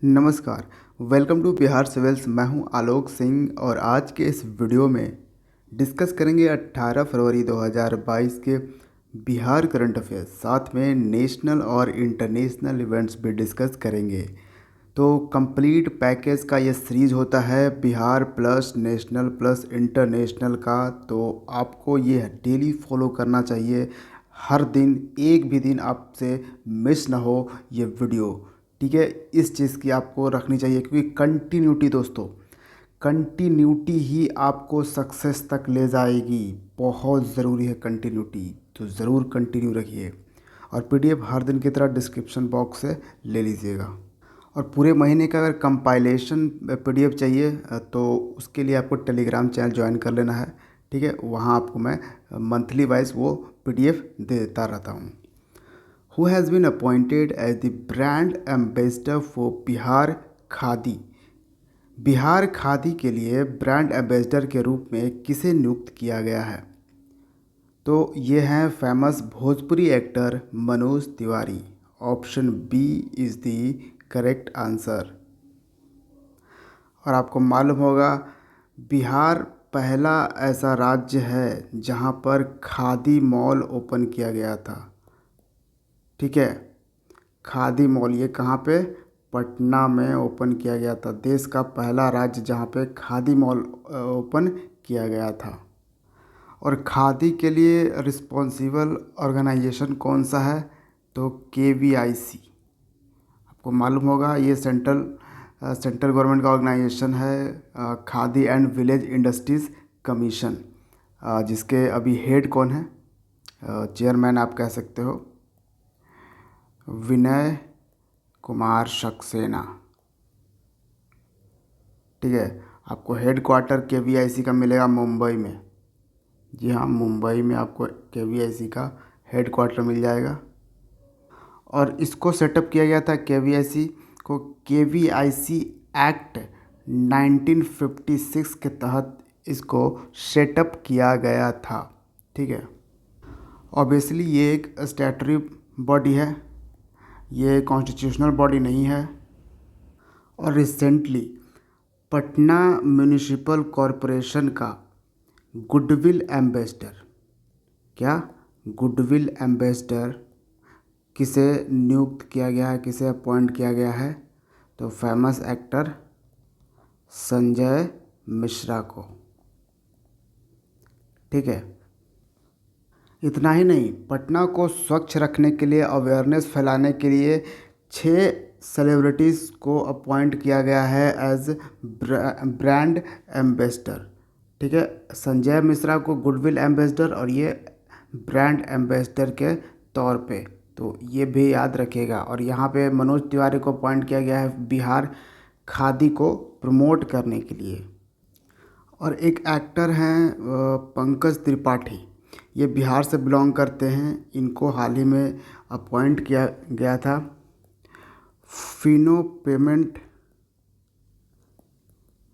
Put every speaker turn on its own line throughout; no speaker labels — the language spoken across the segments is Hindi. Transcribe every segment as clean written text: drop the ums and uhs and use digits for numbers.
नमस्कार। Welcome to Bihar civils. मैं हूं आलोक सिंह और आज के इस वीडियो में डिस्कस करेंगे 18 फरवरी 2022 के बिहार करंट अफेयर्स, साथ में नेशनल और इंटरनेशनल इवेंट्स भी डिस्कस करेंगे। तो कंप्लीट पैकेज का ये सीरीज़ होता है Bihar plus national plus international का, तो आपको ये डेली फॉलो करना चाहिए। हर दिन एक भी दिन आपसे मिस ना हो ये वीडियो, ठीक है। इस चीज़ की आपको रखनी चाहिए क्योंकि कंटिन्यूटी दोस्तों, कंटिन्यूटी ही आपको सक्सेस तक ले जाएगी। बहुत ज़रूरी है कंटिन्यूटी, तो ज़रूर कंटिन्यू रखिए। और पीडीएफ हर दिन की तरह डिस्क्रिप्शन बॉक्स से ले लीजिएगा। और पूरे महीने का अगर कंपाइलेशन पीडीएफ चाहिए तो उसके लिए आपको टेलीग्राम चैनल ज्वाइन कर लेना है, ठीक है। वहाँ आपको मैं मंथली वाइज वो पीडीएफ दे देता रहता हूँ। Who has been appointed as the brand ambassador for Bihar khadi? Bihar khadi के लिए ब्रांड एम्बेसडर के रूप में किसे नियुक्त किया गया है? तो ये हैं famous Bhojpuri actor Manoj Tiwari. Option B is the correct answer. और आपको मालूम होगा बिहार पहला ऐसा राज्य है जहां पर खादी मॉल ओपन किया गया था, ठीक है। खादी मॉल ये कहाँ पे? पटना में ओपन किया गया था। देश का पहला राज्य जहाँ पे खादी मॉल ओपन किया गया था। और खादी के लिए रिस्पॉन्सिबल ऑर्गेनाइजेशन कौन सा है? तो KVIC। आपको मालूम होगा ये सेंट्रल गवर्नमेंट का ऑर्गेनाइजेशन है, khadi and village industries commission, जिसके अभी हेड कौन है? चेयरमैन आप कह सकते हो विनय कुमार सक्सेना, ठीक है। आपको हेड क्वार्टर KVIC का मिलेगा मुंबई में। जी हाँ, मुंबई में आपको KVIC का हेड क्वार्टर मिल जाएगा। और इसको सेटअप किया गया था KVIC को KVIC एक्ट 1956 के तहत इसको सेटअप किया गया था, ठीक है। ऑब्वियसली ये एक स्टैट्यूटरी बॉडी है, ये कॉन्स्टिट्यूशनल बॉडी नहीं है। और रिसेंटली पटना म्यूनिसिपल कॉरपोरेशन का गुडविल एम्बेसडर, क्या गुडविल एम्बेसडर किसे नियुक्त किया गया है, किसे अपॉइंट किया गया है? तो फेमस एक्टर संजय मिश्रा को, ठीक है। इतना ही नहीं, पटना को स्वच्छ रखने के लिए, अवेयरनेस फैलाने के लिए 6 सेलिब्रिटीज़ को अपॉइंट किया गया है एज ब्रांड एम्बेसडर, ठीक है। संजय मिश्रा को गुडविल एम्बेसडर और ये ब्रांड एम्बेसडर के तौर पे, तो ये भी याद रखिएगा। और यहाँ पे मनोज तिवारी को अपॉइंट किया गया है बिहार खादी को प्रमोट करने के लिए। और एक एक्टर हैं पंकज त्रिपाठी, ये बिहार से बिलोंग करते हैं। इनको हाल ही में अपॉइंट किया गया था फिनो पेमेंट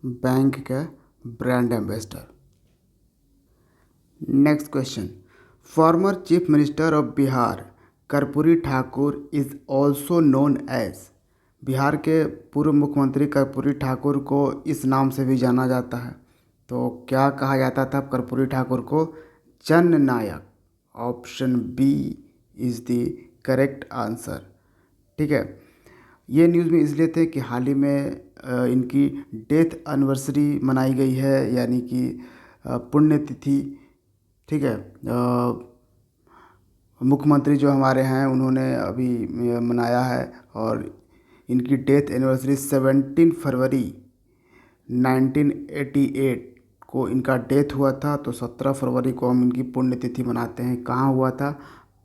बैंक का brand ambassador. Next question, former chief minister of Bihar Karpoori Thakur is also known as, Bihar के पूर्व मुख्यमंत्री कर्पूरी ठाकुर को इस नाम से भी जाना जाता है। तो क्या कहा जाता था कर्पूरी ठाकुर को? जननायक। Option B is the correct answer, ठीक है। ये न्यूज़ में इसलिए थे कि हाल ही में इनकी डेथ एनिवर्सरी मनाई गई है, यानी कि पुण्यतिथि, ठीक है। मुख्यमंत्री जो हमारे हैं उन्होंने अभी मनाया है और इनकी डेथ एनिवर्सरी 17 फरवरी 1988 को इनका डेथ हुआ था। तो 17 फरवरी को हम इनकी पुण्यतिथि मनाते हैं। कहाँ हुआ था?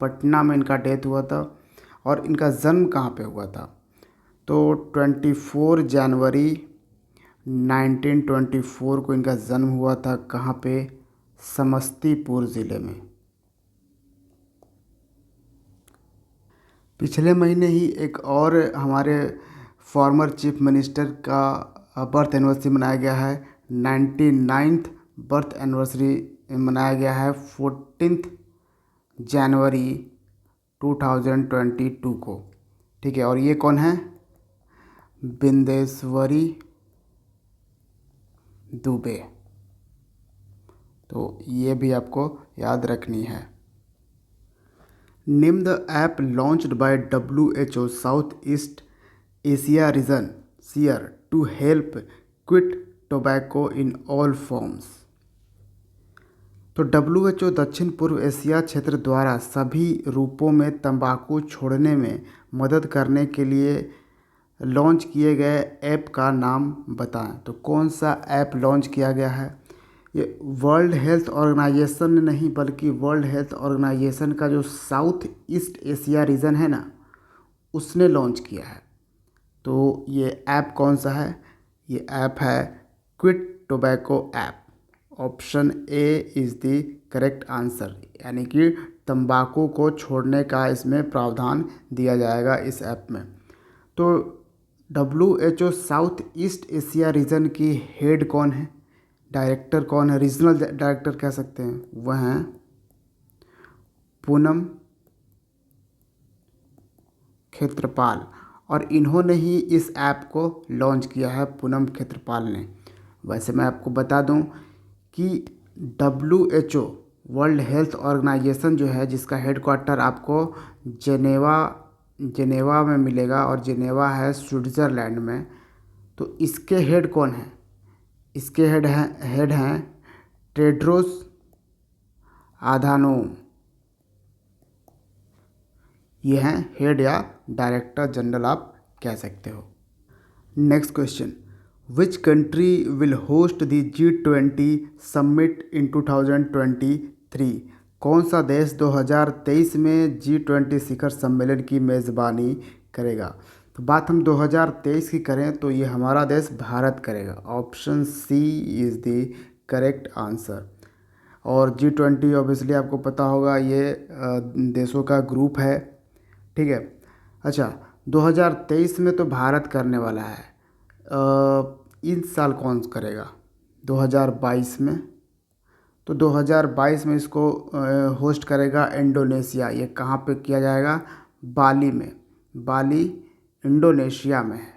पटना में इनका डेथ हुआ था। और इनका जन्म कहाँ पे हुआ था? तो 24 जनवरी 1924 को इनका जन्म हुआ था। कहाँ पे? समस्तीपुर ज़िले में। पिछले महीने ही एक और हमारे फॉर्मर चीफ मिनिस्टर का बर्थ एनिवर्सरी मनाया गया है। 99th बर्थ एनिवर्सरी मनाया गया है 14 जनवरी 2022 को, ठीक है। और ये कौन है? बिंदेश्वरी दुबे। तो ये भी आपको याद रखनी है। Name the app launched by WHO south east Asia region SEAR to help quit tobacco in all forms. तो WHO दक्षिण पूर्व एशिया क्षेत्र द्वारा सभी रूपों में तंबाकू छोड़ने में मदद करने के लिए लॉन्च किए गए ऐप का नाम बताएं। तो कौन सा ऐप लॉन्च किया गया है? ये वर्ल्ड हेल्थ ऑर्गेनाइजेशन ने नहीं, बल्कि वर्ल्ड हेल्थ ऑर्गेनाइजेशन का जो साउथ ईस्ट एशिया रीजन है ना, उसने लॉन्च किया है। तो ये ऐप कौन सा है? ये ऐप है quit tobacco app. Option A is the correct answer, यानी कि तंबाकू को छोड़ने का इसमें प्रावधान दिया जाएगा इस ऐप में। तो WHO south east Asia reason की हेड कौन है, डायरेक्टर कौन है, रीजनल डायरेक्टर कह सकते हैं, वह हैं पूनम खेत्रपाल। और इन्होंने ही इस ऐप को लॉन्च किया है, पूनम खेत्रपाल ने। वैसे मैं आपको बता दूं कि WHO वर्ल्ड हेल्थ ऑर्गेनाइजेशन जो है, जिसका हेडक्वार्टर आपको जेनेवा में मिलेगा, और जेनेवा है स्विट्ज़रलैंड में। तो इसके हेड कौन हैं? इसके हेड हैं टेड्रोस आधानोम। ये हैं हेड या डायरेक्टर जनरल आप कह सकते हो। Next question, which country will host the G20 summit in 2023? कौन सा देश 2023 में G20 शिखर सम्मेलन की मेज़बानी करेगा? तो बात हम 2023 की करें तो ये हमारा देश भारत करेगा। Option C is the correct answer. और G20 ऑब्वियसली आपको पता होगा, ये देशों का ग्रुप है, ठीक है। अच्छा, 2023 में तो भारत करने वाला है। इस साल कौन करेगा? 2022 में। तो 2022 में इसको होस्ट करेगा इंडोनेशिया। ये कहाँ पे किया जाएगा? बाली में। बाली इंडोनेशिया में है,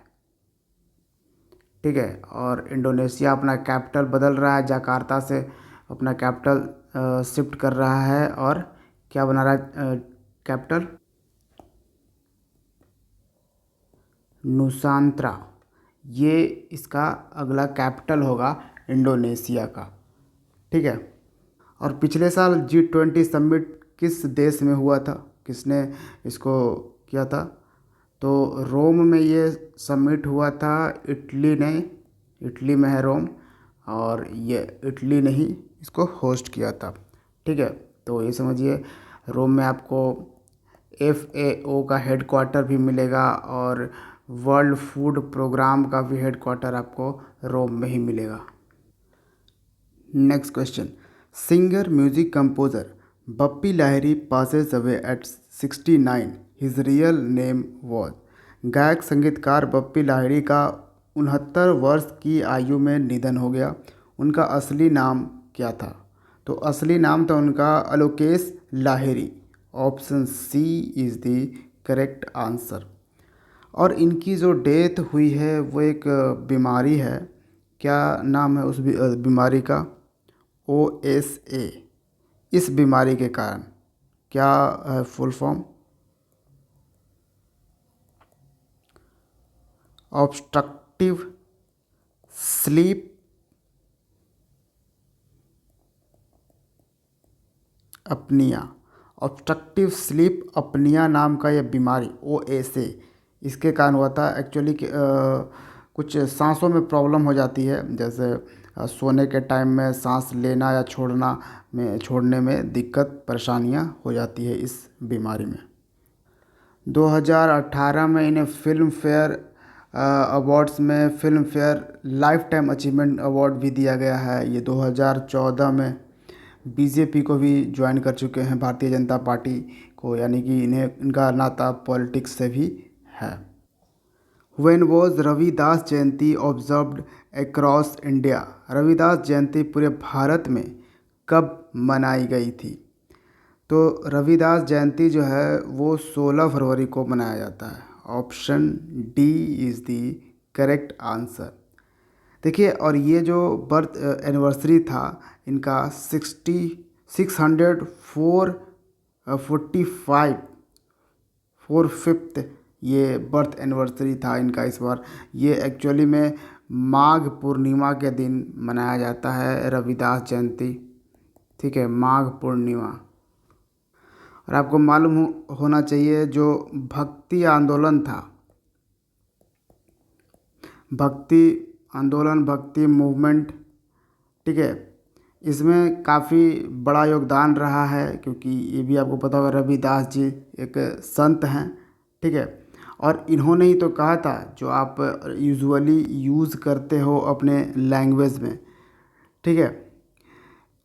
ठीक है। और इंडोनेशिया अपना कैपिटल बदल रहा है, जकार्ता से अपना कैपिटल शिफ्ट कर रहा है। और क्या बना रहा है कैपिटल? नुसांत्रा। ये इसका अगला कैपिटल होगा इंडोनेशिया का, ठीक है। और पिछले साल G20 समिट किस देश में हुआ था? किसने इसको किया था? तो रोम में ये समिट हुआ था, इटली ने। इटली में है रोम, और ये इटली ने ही इसको होस्ट किया था, ठीक है। तो ये समझिए, रोम में आपको FAO का हेडक्वार्टर भी मिलेगा, और वर्ल्ड फूड प्रोग्राम का भी हेडक्वार्टर आपको रोम में ही मिलेगा। Next question, singer music composer Bappi Lahiri passes away at 69, his real name was. गायक संगीतकार बप्पी लाहिड़ी का 69 वर्ष की आयु में निधन हो गया। उनका असली नाम क्या था? तो असली नाम था उनका Alokesh Lahiri. Option C is the correct answer. और इनकी जो डेथ हुई है वो एक बीमारी है। क्या नाम है उस बीमारी का? OSA। इस बीमारी के कारण क्या है full form? Obstructive sleep apnea. Obstructive sleep apnea नाम का यह बीमारी OSA इसके कारण हुआ था। एक्चुअली कुछ सांसों में प्रॉब्लम हो जाती है, जैसे सोने के टाइम में सांस लेना या छोड़ने में दिक्कत परेशानियां हो जाती है इस बीमारी में। 2018 में इन्हें फिल्म फेयर अवार्ड्स में film fair life time achievement award भी दिया गया है। ये 2014 में BJP को भी ज्वाइन कर चुके हैं, भारतीय जनता पार्टी को, यानी कि इनका नाता पॉलिटिक्स से भी है। When was Ravidas Jayanti observed across India? Ravidas Jayanti पूरे भारत में कब मनाई गई थी? तो रविदास जयंती जो है वो 16 फरवरी को मनाया जाता है। Option D is the correct answer. देखिए, और ये जो बर्थ एनिवर्सरी था इनका 645 4/5 ये बर्थ एनिवर्सरी था इनका इस बार। ये एक्चुअली में माघ पूर्णिमा के दिन मनाया जाता है रविदास जयंती। ठीक है, माघ पूर्णिमा। और आपको मालूम होना चाहिए जो भक्ति आंदोलन था, भक्ति आंदोलन, भक्ति मूवमेंट, ठीक है, इसमें काफ़ी बड़ा योगदान रहा है, क्योंकि ये भी आपको पता होगा रविदास जी एक संत हैं। ठीक है, और इन्होंने ही तो कहा था जो आप यूजुअली यूज़ करते हो अपने लैंग्वेज में। ठीक है,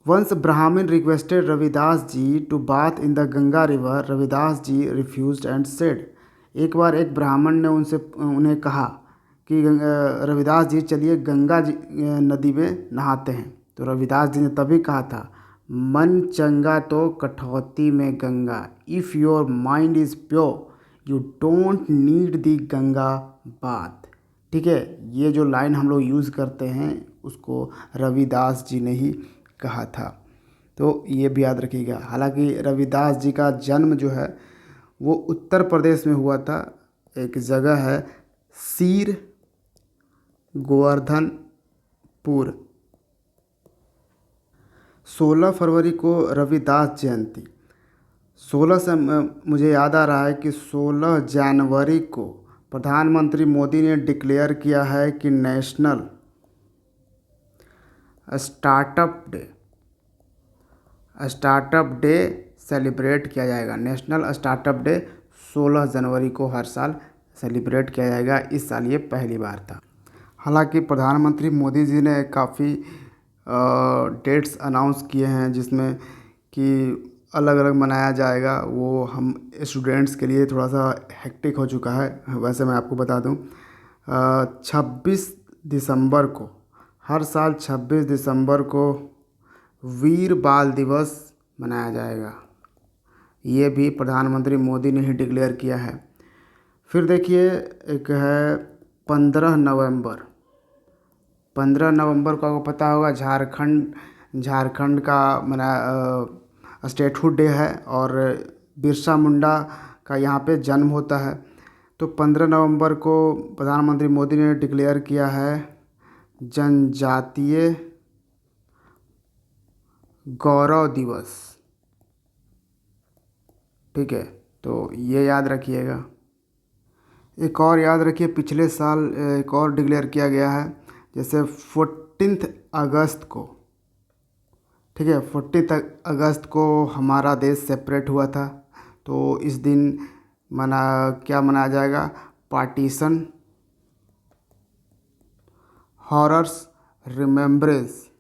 once Brahmin requested Ravidas ji to bath in the Ganga river, Ravidas ji refused and said. एक बार एक ब्राह्मण ने उन्हें कहा कि रविदास जी चलिए गंगा जी नदी में नहाते हैं। तो रविदास जी ने तभी कहा था, मन चंगा तो कठौती में Ganga, if your mind is pure you don't need the Ganga bath. ठीक है, ये जो लाइन हम लोग यूज़ करते हैं उसको रविदास जी ने ही कहा था, तो ये भी याद रखिएगा। हालांकि रविदास जी का जन्म जो है वो उत्तर प्रदेश में हुआ था, एक जगह है सीर गोवर्धनपुर। 16 फरवरी को रविदास जयंती। 16 से मुझे याद आ रहा है कि 16 जनवरी को प्रधानमंत्री मोदी ने डिक्लेयर किया है कि नेशनल स्टार्टअप डे सेलिब्रेट किया जाएगा। नेशनल स्टार्टअप डे 16 जनवरी को हर साल सेलिब्रेट किया जाएगा। इस साल ये पहली बार था। हालांकि प्रधानमंत्री मोदी जी ने काफ़ी डेट्स अनाउंस किए हैं जिसमें कि अलग अलग मनाया जाएगा। वो हम स्टूडेंट्स के लिए थोड़ा सा हेक्टिक हो चुका है। वैसे मैं आपको बता दूं 26 दिसंबर को, हर साल 26 दिसंबर को वीर बाल दिवस मनाया जाएगा। ये भी प्रधानमंत्री मोदी ने ही डिक्लेयर किया है। फिर देखिए एक है 15 नवंबर। 15 नवंबर को आपको पता होगा झारखंड का स्टेटहुड डे है और बिरसा मुंडा का यहाँ पे जन्म होता है। तो 15 नवंबर को प्रधानमंत्री मोदी ने डिक्लेयर किया है जनजातीय गौरव दिवस। ठीक है, तो ये याद रखिएगा। एक और याद रखिए, पिछले साल एक और डिक्लेयर किया गया है, जैसे 14 अगस्त को। ठीक है, 14 अगस्त को हमारा देश सेपरेट हुआ था, तो इस दिन क्या मनाया जाएगा, पार्टीशन हॉरर्स रिमेम्बरेंस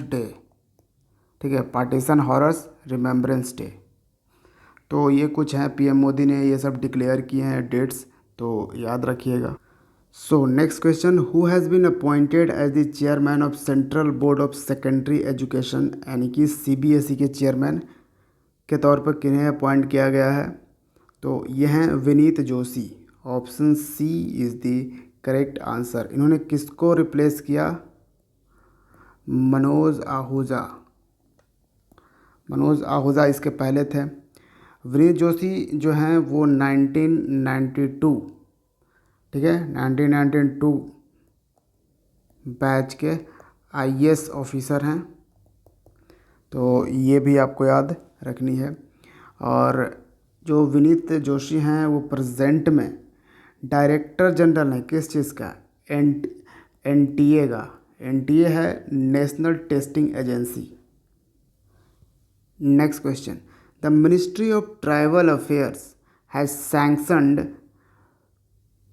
डे। ठीक है, पार्टीशन हॉरर्स रिमेम्बरेंस डे। तो ये कुछ हैं, पीएम मोदी ने ये सब डिक्लेयर किए हैं डेट्स, तो याद रखिएगा। So next question, who has been appointed as the chairman of central board of secondary education, यानी कि सीबीएसई के चेयरमैन के तौर पर किन्हें अपॉइंट किया गया है? तो ये हैं Vineet Joshi. Option C is the correct answer. इन्होंने किसको रिप्लेस किया? मनोज आहूजा इसके पहले थे। विनीत जोशी जो हैं वो 1992, ठीक है, 1992 बैच के आईएएस ऑफिसर हैं, तो ये भी आपको याद रखनी है। और जो विनीत जोशी हैं वो प्रेजेंट में डायरेक्टर जनरल हैं किस चीज़ का? एनटीए का। एनटीए है national testing agency. Next question, the ministry of tribal affairs has sanctioned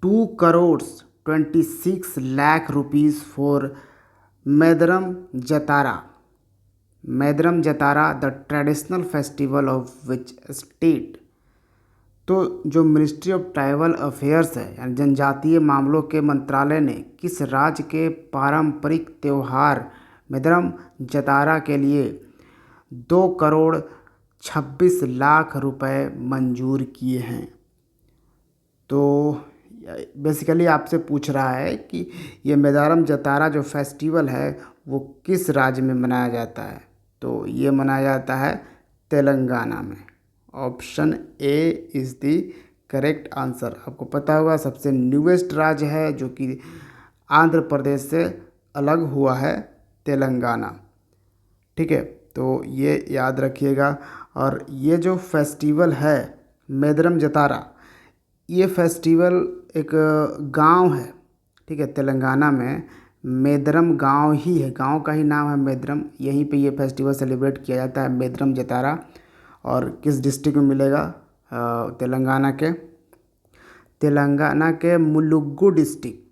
2 crores 26 lakh rupees for Medaram Jatara the traditional festival of which state? तो जो मिनिस्ट्री ऑफ ट्राइबल अफेयर्स है यानी जनजातीय मामलों के मंत्रालय ने किस राज्य के पारंपरिक त्यौहार मेदरम जतारा के लिए 2 करोड़ 26 लाख रुपए मंजूर किए हैं? तो बेसिकली आपसे पूछ रहा है कि ये मेदारम जतारा जो फेस्टिवल है वो किस राज्य में मनाया जाता है। तो ये मनाया जाता है तेलंगाना में। Option A is the correct answer. आपको पता होगा सबसे न्यूएस्ट राज्य है जो कि आंध्र प्रदेश से अलग हुआ है, तेलंगाना। ठीक है, तो ये याद रखिएगा। और ये जो फेस्टिवल है मेदरम जतारा, ये फेस्टिवल एक गांव है। ठीक है, तेलंगाना में मेदरम गांव ही है, गांव का ही नाम है मेदरम। यहीं पे ये फेस्टिवल सेलिब्रेट किया जाता है, मेदरम जतारा। और किस डिस्ट्रिक्ट में मिलेगा? तेलंगाना के मुलुगु डिस्ट्रिक्ट।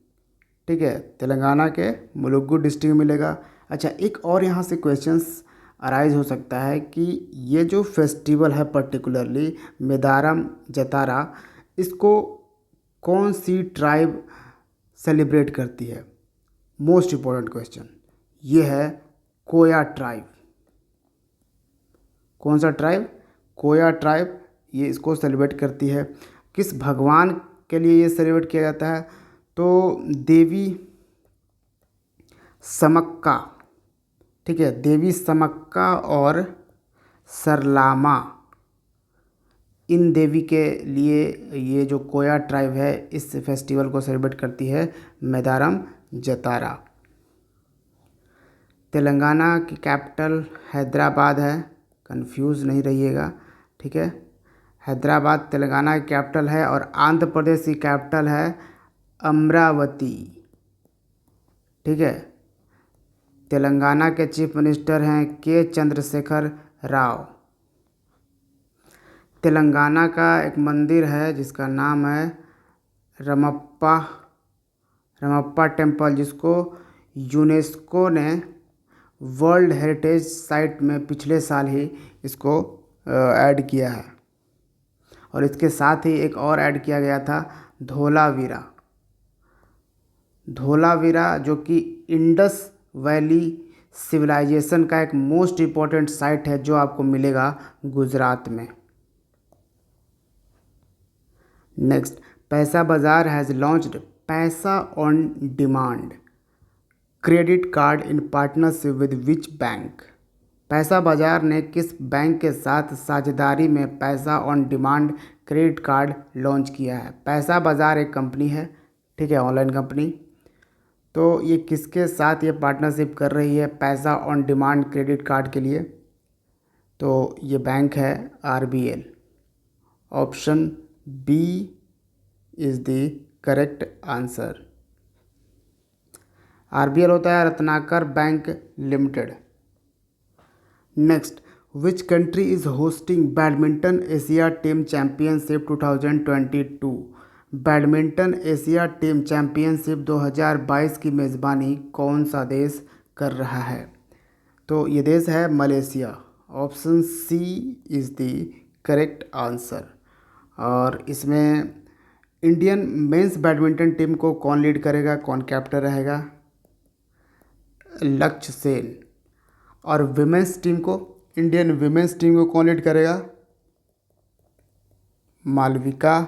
ठीक है, तेलंगाना के मुलुगु डिस्ट्रिक्ट में मिलेगा। अच्छा, एक और यहाँ से क्वेश्चंस अराइज हो सकता है कि ये जो फेस्टिवल है पर्टिकुलरली मेदारम जतारा, इसको कौन सी ट्राइब सेलिब्रेट करती है? मोस्ट इम्पोर्टेंट क्वेश्चन ये है, कोया ट्राइब। कौन सा ट्राइब? कोया ट्राइब ये इसको सेलिब्रेट करती है। किस भगवान के लिए ये सेलिब्रेट किया जाता है? तो देवी समक्का। ठीक है, देवी समक्का और सरलामा, इन देवी के लिए ये जो कोया ट्राइब है इस फेस्टिवल को सेलिब्रेट करती है, मेदारम जतारा। तेलंगाना की कैपिटल हैदराबाद है, कंफ्यूज नहीं रहिएगा। ठीक है, हैदराबाद तेलंगाना की कैपिटल है और आंध्र प्रदेश की कैपिटल है अमरावती। ठीक है, तेलंगाना के चीफ मिनिस्टर हैं के चंद्रशेखर राव। तेलंगाना का एक मंदिर है जिसका नाम है रमप्पा रमप्पा टेम्पल, जिसको यूनेस्को ने वर्ल्ड हेरिटेज साइट में पिछले साल ही इसको ऐड किया है। और इसके साथ ही एक और ऐड किया गया था, धोलावीरा। धोलावीरा जो कि इंडस वैली सिविलाइजेशन का एक मोस्ट इम्पॉर्टेंट साइट है जो आपको मिलेगा गुजरात में। नेक्स्ट, पैसा बाजार हैज़ लॉन्च्ड पैसा on demand credit card in partnership with which bank? पैसा बाजार ने किस बैंक के साथ साझेदारी में पैसा on demand credit card launch किया है? पैसा बाजार एक कंपनी है, ठीक है, ऑनलाइन कंपनी। तो ये किसके साथ ये पार्टनरशिप कर रही है पैसा ऑन डिमांड क्रेडिट कार्ड के लिए? तो ये बैंक है RBL. Option B is the correct answer. RBL होता है Ratnakar bank limited. Next, which country is hosting badminton Asia team championship 2022? Badminton Asia team championship 2022 की मेज़बानी कौन सा देश कर रहा है? तो ये देश है Malaysia. Option C is the correct answer. और इसमें इंडियन मेंस बैडमिंटन टीम को कौन लीड करेगा, कौन कैप्टन रहेगा? लक्ष्य सेन। और विमेंस टीम को, इंडियन विमेंस टीम को कौन लीड करेगा? मालविका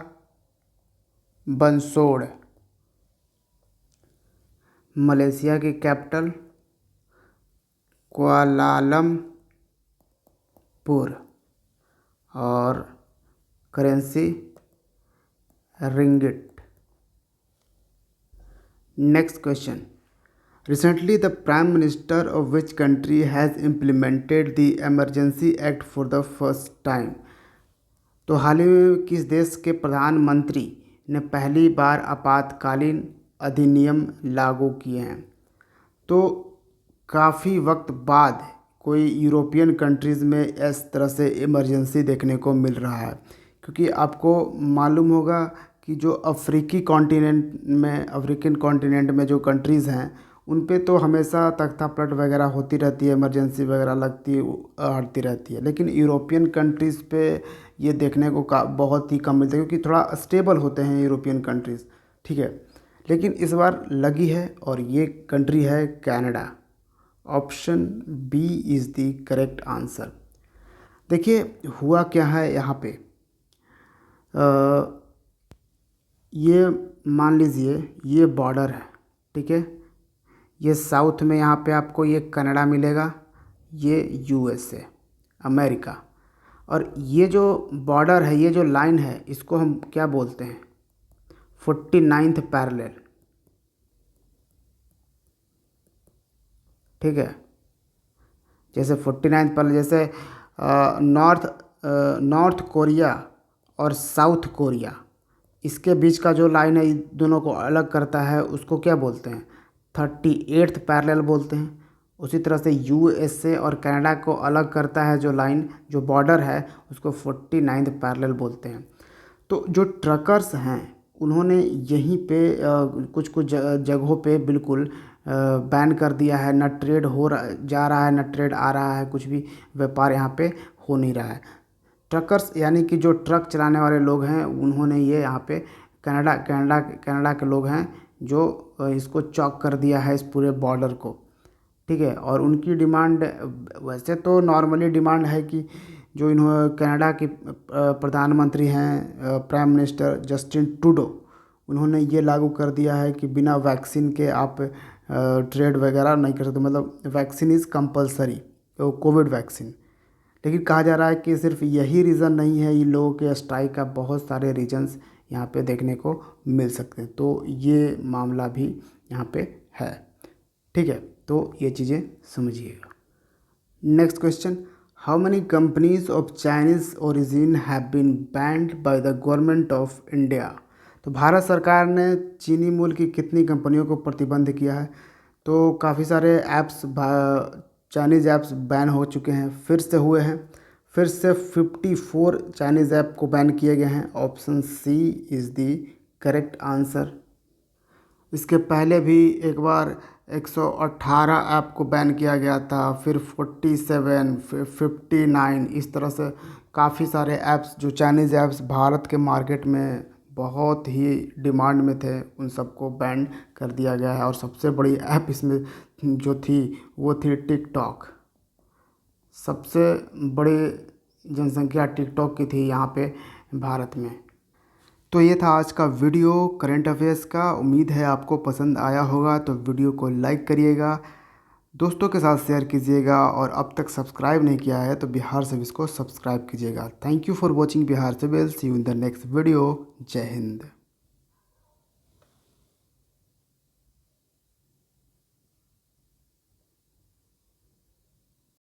बंसोड़। मलेशिया की कैपिटल कुआलालंपुर और currency ringgit. Next question, recently the prime minister of which country has implemented the emergency act for the first time? तो हाल ही में किस देश के प्रधानमंत्री ने पहली बार आपातकालीन अधिनियम लागू किए हैं? तो काफ़ी वक्त बाद कोई यूरोपियन कंट्रीज़ में इस तरह से इमरजेंसी देखने को मिल रहा है, क्योंकि आपको मालूम होगा कि जो अफ्रीकन कॉन्टिनेंट में जो कंट्रीज़ हैं उन पे तो हमेशा तख्ता पलट वगैरह होती रहती है, इमरजेंसी वगैरह लगती हटती रहती है, लेकिन यूरोपियन कंट्रीज़ पे ये देखने को बहुत ही कम मिलता है, क्योंकि थोड़ा स्टेबल होते हैं यूरोपियन कंट्रीज़। ठीक है, लेकिन इस बार लगी है और ये कंट्री है Canada. Option B is the correct answer. देखिए हुआ क्या है यहाँ पे,
ये मान लीजिए ये बॉर्डर है, ठीक है। ये साउथ में यहाँ पे आपको ये कनाडा मिलेगा, ये यूएसए अमेरिका, और ये जो बॉर्डर है, ये जो लाइन है, इसको हम क्या बोलते हैं? 49th पैरेलल, ठीक है। जैसे 49th पैरेलल, जैसे नॉर्थ कोरिया और साउथ कोरिया, इसके बीच का जो लाइन है दोनों को अलग करता है, उसको क्या बोलते हैं? 38th पैरेलल बोलते हैं। उसी तरह से यूएसए और कनाडा को अलग करता है जो लाइन, जो बॉर्डर है, उसको 49th पैरेलल बोलते हैं। तो जो ट्रकर्स हैं उन्होंने यहीं पे कुछ कुछ जगहों पे बिल्कुल बैन कर दिया है, न ट्रेड जा रहा है, न ट्रेड आ रहा है, कुछ भी व्यापार यहाँ पे हो नहीं रहा है। ट्रकर्स यानी कि जो ट्रक चलाने वाले लोग हैं, उन्होंने ये यहाँ पे कनाडा के लोग हैं जो इसको चौक कर दिया है, इस पूरे बॉर्डर को, ठीक है। और उनकी डिमांड, वैसे तो नॉर्मली डिमांड है कि जो कनाडा के प्रधानमंत्री हैं, प्राइम मिनिस्टर जस्टिन ट्रूडो, उन्होंने ये लागू कर दिया है कि बिना वैक्सीन के आप ट्रेड वगैरह नहीं कर सकते, मतलब vaccine is compulsory, Covid vaccine. लेकिन कहा जा रहा है कि सिर्फ यही रीज़न नहीं है, इन लोगों के स्ट्राइक का बहुत सारे रीजंस यहाँ पे देखने को मिल सकते हैं। तो ये मामला भी यहाँ पे है, ठीक है। तो ये चीज़ें समझिएगा। Next question, how many companies of Chinese origin have been banned by the government of India? तो भारत सरकार ने चीनी मूल की कितनी कंपनियों को प्रतिबंध किया है? तो काफ़ी सारे ऐप्स, चाइनीज़ ऐप्स बैन हो चुके हैं, फिर से हुए हैं। फिर से 54 चाइनीज़ ऐप को बैन किए गए हैं। Option C is the correct answer. इसके पहले भी एक बार 118 ऐप को बैन किया गया था, फिर 47, फिर 59, इस तरह से काफ़ी सारे ऐप्स, जो चाइनीज़ ऐप्स भारत के मार्केट में बहुत ही डिमांड में थे, उन सबको बैन कर दिया गया है। और सबसे बड़ी ऐप इसमें जो थी वो थी टिकटॉक। सबसे बड़ी जनसंख्या टिकटॉक की थी यहाँ पे भारत में। तो ये था आज का वीडियो करंट अफेयर्स का। उम्मीद है आपको पसंद आया होगा, तो वीडियो को लाइक करिएगा, दोस्तों के साथ शेयर कीजिएगा, और अब तक सब्सक्राइब नहीं किया है तो बिहार सिविल्स को सब्सक्राइब कीजिएगा। Thank you for watching Bihar civils. See you in the next video. जय हिंद।